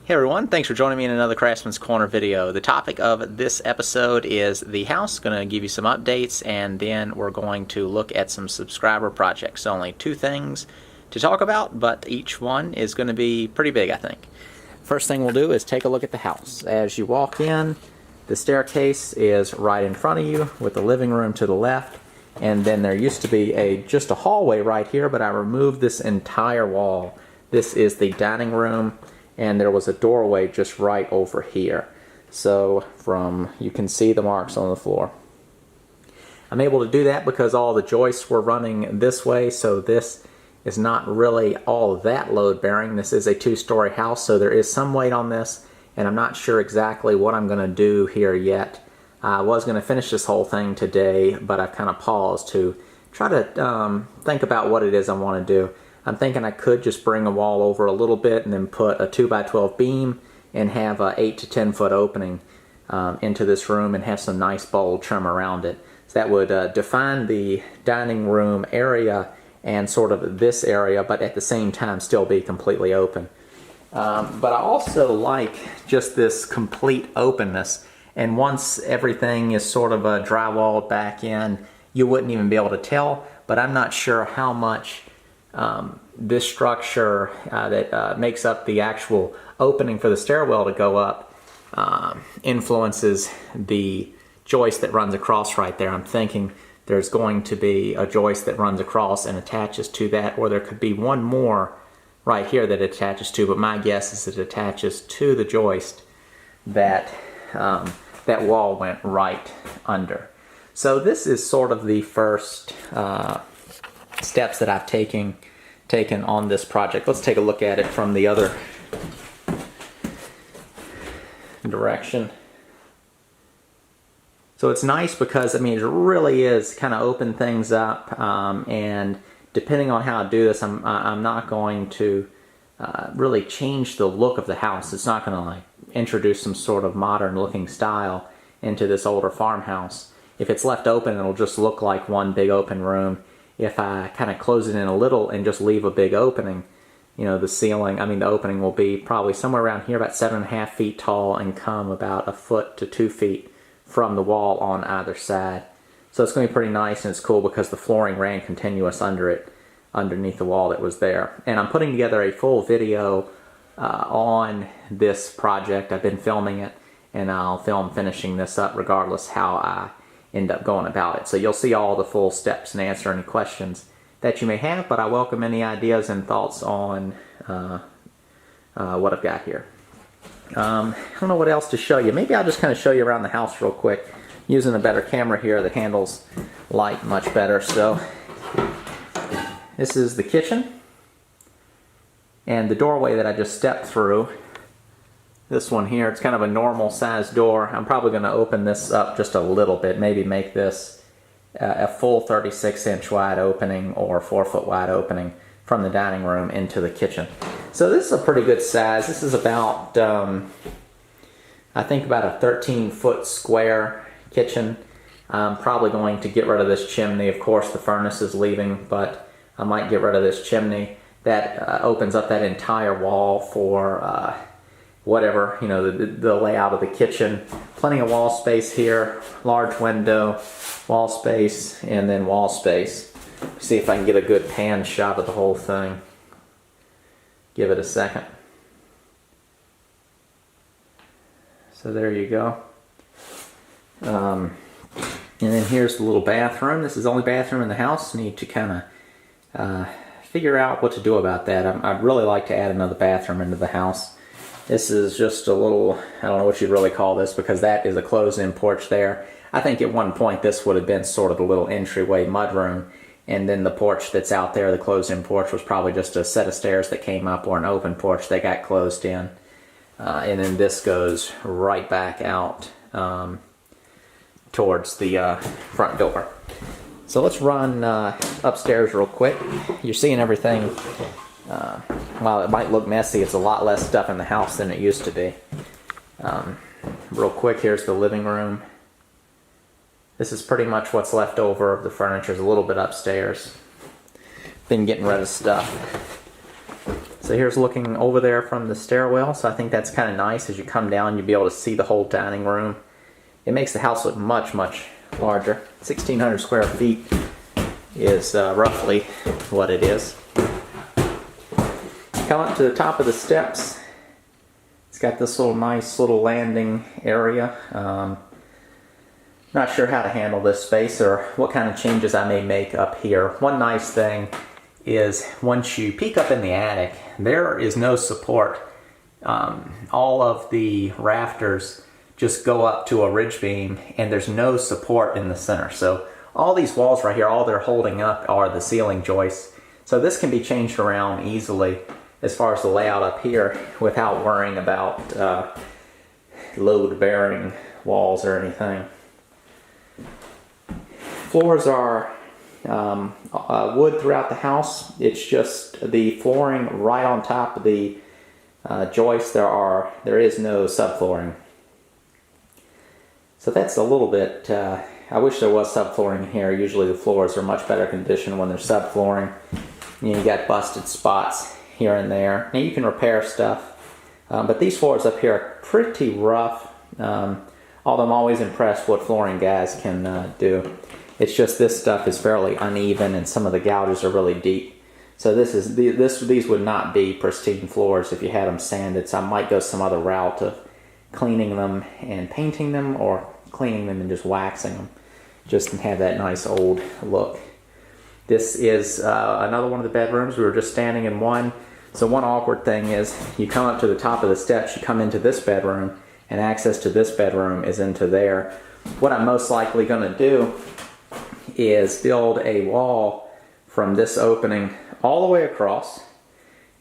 Hey everyone, thanks for joining me in another Craftsman's Corner video. The topic of this episode is the house. Going to give you some updates, and then we're going to look at some subscriber projects. Only two things to talk about, but each one is going to be pretty big, I think. First thing we'll do is take a look at the house. As you walk in, the staircase is right in front of you with the living room to the left, and then there used to be just a hallway right here, but I removed this entire wall. This is the dining room, and there was a doorway just right over here. So you can see the marks on the floor. I'm able to do that because all the joists were running this way, so this is not really all that load bearing. This is a two-story house, so there is some weight on this, and I'm not sure exactly what I'm going to do here yet. I was going to finish this whole thing today, but I've kind of paused to try to think about what it is I want to do. I'm thinking I could just bring a wall over a little bit and then put a 2x12 beam and have a 8 to 10 foot opening into this room and have some nice bold trim around it. So that would define the dining room area and sort of this area, but at the same time still be completely open. But I also like just this complete openness, and once everything is sort of drywalled back in, you wouldn't even be able to tell, but I'm not sure how much this structure that makes up the actual opening for the stairwell to go up influences the joist that runs across right there. I'm thinking there's going to be a joist that runs across and attaches to that, or there could be one more right here that it attaches to, but my guess is it attaches to the joist that that wall went right under. So this is sort of the first steps that I've taken on this project. Let's take a look at it from the other direction. So it's nice because, I mean, it really is kind of open things up, and depending on how I do this, I'm not going to really change the look of the house. It's not going to like introduce some sort of modern looking style into this older farmhouse. If it's left open, it'll just look like one big open room. If I kind of close it in a little and just leave a big opening, you know, the opening will be probably somewhere around here, about 7.5 feet tall, and come about 1 foot to 2 feet from the wall on either side. So it's going to be pretty nice, and it's cool because the flooring ran continuous underneath the wall that was there. And I'm putting together a full video on this project. I've been filming it, and I'll film finishing this up regardless how I end up going about it. So you'll see all the full steps and answer any questions that you may have, but I welcome any ideas and thoughts on what I've got here. I don't know what else to show you. Maybe I'll just kind of show you around the house real quick using a better camera here that handles light much better. So this is the kitchen, and the doorway that I just stepped through, this one here, it's kind of a normal sized door. I'm probably going to open this up just a little bit, maybe make this a full 36-inch wide opening or 4-foot wide opening from the dining room into the kitchen. So this is a pretty good size. This is about, I think about a 13-foot square kitchen. I'm probably going to get rid of this chimney. Of course, the furnace is leaving, but I might get rid of this chimney. That opens up that entire wall for whatever, you know, the layout of the kitchen. Plenty of wall space here, large window, wall space, and then wall space. See if I can get a good pan shot of the whole thing. Give it a second. So there you go. And then here's the little bathroom. This is the only bathroom in the house. Need to kind of figure out what to do about that. I'd really like to add another bathroom into the house. This is just a little, I don't know what you'd really call this, because that is a closed-in porch there. I think at one point this would have been sort of a little entryway mudroom, and then the porch that's out there, the closed-in porch, was probably just a set of stairs that came up, or an open porch that got closed in. And then this goes right back out towards the front door. So let's run upstairs real quick. You're seeing everything. While it might look messy, it's a lot less stuff in the house than it used to be. Real quick, here's the living room. This is pretty much what's left over of the furniture. There's a little bit upstairs. Been getting rid of stuff. So here's looking over there from the stairwell, so I think that's kind of nice. As you come down, you'll be able to see the whole dining room. It makes the house look much, much larger. 1,600 square feet is roughly what it is. Come up to the top of the steps. It's got this little nice little landing area. Not sure how to handle this space or what kind of changes I may make up here. One nice thing is once you peek up in the attic, there is no support. All of the rafters just go up to a ridge beam and there's no support in the center. So all these walls right here, all they're holding up are the ceiling joists. So this can be changed around easily as far as the layout up here without worrying about load-bearing walls or anything. Floors are wood throughout the house. It's just the flooring right on top of the joist. There is no subflooring. So that's a little bit, I wish there was subflooring here. Usually the floors are much better condition when there's subflooring. You got busted spots here and there. Now you can repair stuff, but these floors up here are pretty rough. Although I'm always impressed what flooring guys can do. It's just this stuff is fairly uneven and some of the gouges are really deep. So these would not be pristine floors if you had them sanded. So I might go some other route of cleaning them and painting them, or cleaning them and just waxing them, just to have that nice old look. This is another one of the bedrooms. We were just standing in one. So one awkward thing is you come up to the top of the steps, you come into this bedroom, and access to this bedroom is into there. What I'm most likely going to do is build a wall from this opening all the way across,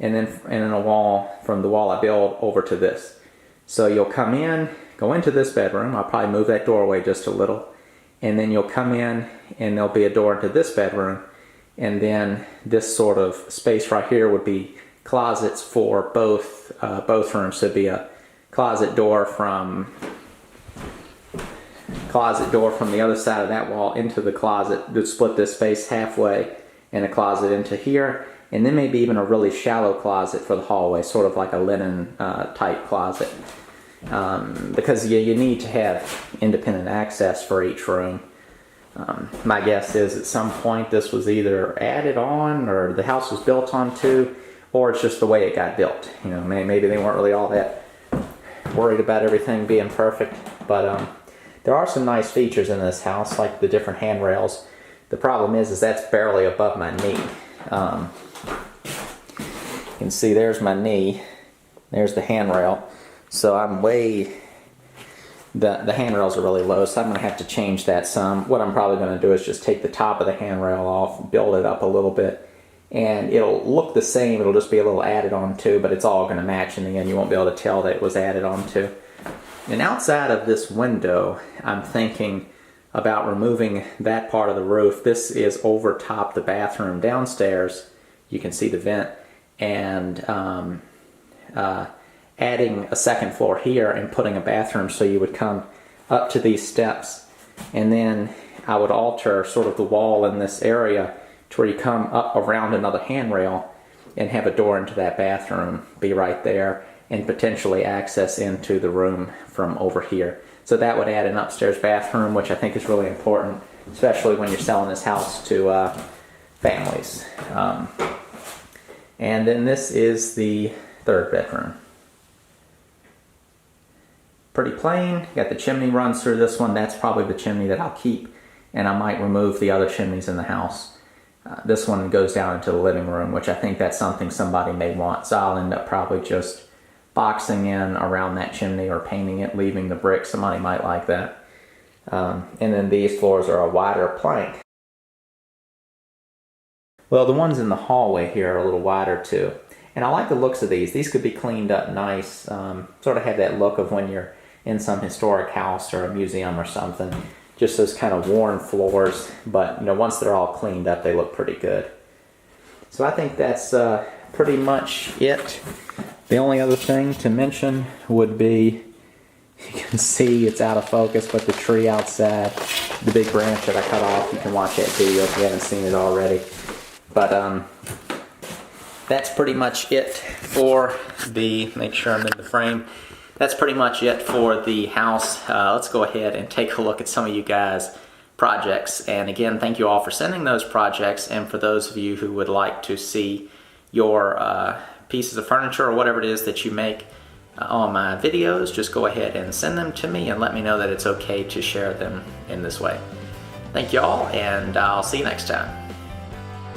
and then a wall from the wall I build over to this. So you'll come in, go into this bedroom. I'll probably move that doorway just a little, and then you'll come in and there'll be a door into this bedroom, and then this sort of space right here would be closets for both rooms. So it'd be a closet door from the other side of that wall into the closet to split this space halfway, and a closet into here, and then maybe even a really shallow closet for the hallway, sort of like a linen type closet, because you need to have independent access for each room. My guess is at some point this was either added on or the house was built onto, or it's just the way it got built. You know, maybe they weren't really all that worried about everything being perfect, but there are some nice features in this house, like the different handrails. The problem is that's barely above my knee. You can see there's my knee, there's the handrail. So I'm the handrails are really low, so I'm going to have to change that some. What I'm probably going to do is just take the top of the handrail off, build it up a little bit, and it'll look the same. It'll just be a little added on to, but it's all going to match in the end. You won't be able to tell that it was added on to. And outside of this window, I'm thinking about removing that part of the roof. This is over top the bathroom downstairs. You can see the vent, and adding a second floor here and putting a bathroom, so you would come up to these steps, and then I would alter sort of the wall in this area to where you come up around another handrail and have a door into that bathroom be right there, and potentially access into the room from over here. So that would add an upstairs bathroom, which I think is really important, especially when you're selling this house to families. And then this is the third bedroom. Pretty plain. Got the chimney runs through this one. That's probably the chimney that I'll keep, and I might remove the other chimneys in the house. This one goes down into the living room, which I think that's something somebody may want. So I'll end up probably just boxing in around that chimney or painting it, leaving the brick. Somebody might like that. And then these floors are a wider plank. Well, the ones in the hallway here are a little wider too. And I like the looks of these. These could be cleaned up nice. Sort of have that look of when you're in some historic house or a museum or something. Just those kind of worn floors. But you know, once they're all cleaned up, they look pretty good. So I think that's pretty much it. The only other thing to mention would be, you can see it's out of focus, but the tree outside, the big branch that I cut off, you can watch that video if you haven't seen it already. But that's pretty much it for make sure I'm in the frame. That's pretty much it for the house. Let's go ahead and take a look at some of you guys' projects. And again, thank you all for sending those projects. And for those of you who would like to see your pieces of furniture or whatever it is that you make on my videos, just go ahead and send them to me and let me know that it's okay to share them in this way. Thank you all, and I'll see you next time.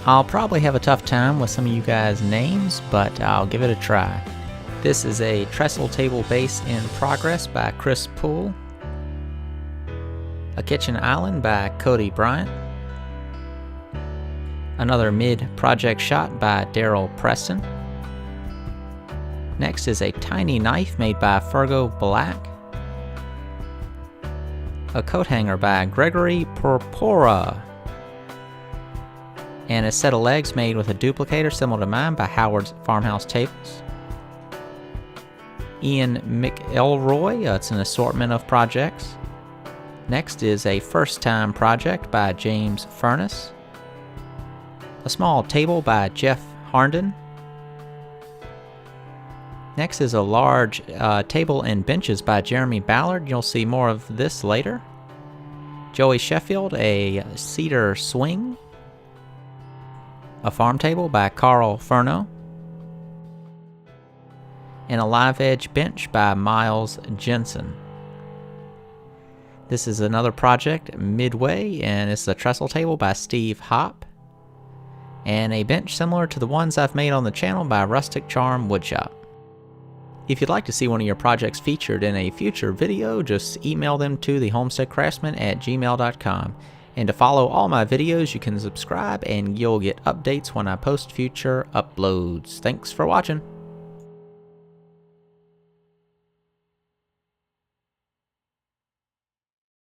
I'll probably have a tough time with some of you guys' names, but I'll give it a try. This is a trestle table base in progress by Chris Poole. A kitchen island by Cody Bryant. Another mid-project shot by Daryl Preston. Next is a tiny knife made by Fergo Black. A coat hanger by Gregory Purpura. And a set of legs made with a duplicator similar to mine by Howard's Farmhouse Tables. Ian McElroy, it's an assortment of projects. Next is a first-time project by James Furness. A small table by Jeff Harnden. Next is a large table and benches by Jeremy Ballard. You'll see more of this later. Joey Sheffield, a cedar swing. A farm table by Carl Furno. And a live edge bench by Miles Jensen. This is another project, Midway, and it's a trestle table by Steve Hopp. And a bench similar to the ones I've made on the channel by Rustic Charm Woodshop. If you'd like to see one of your projects featured in a future video, just email them to thehomesteadcraftsman@gmail.com. And to follow all my videos, you can subscribe and you'll get updates when I post future uploads. Thanks for watching.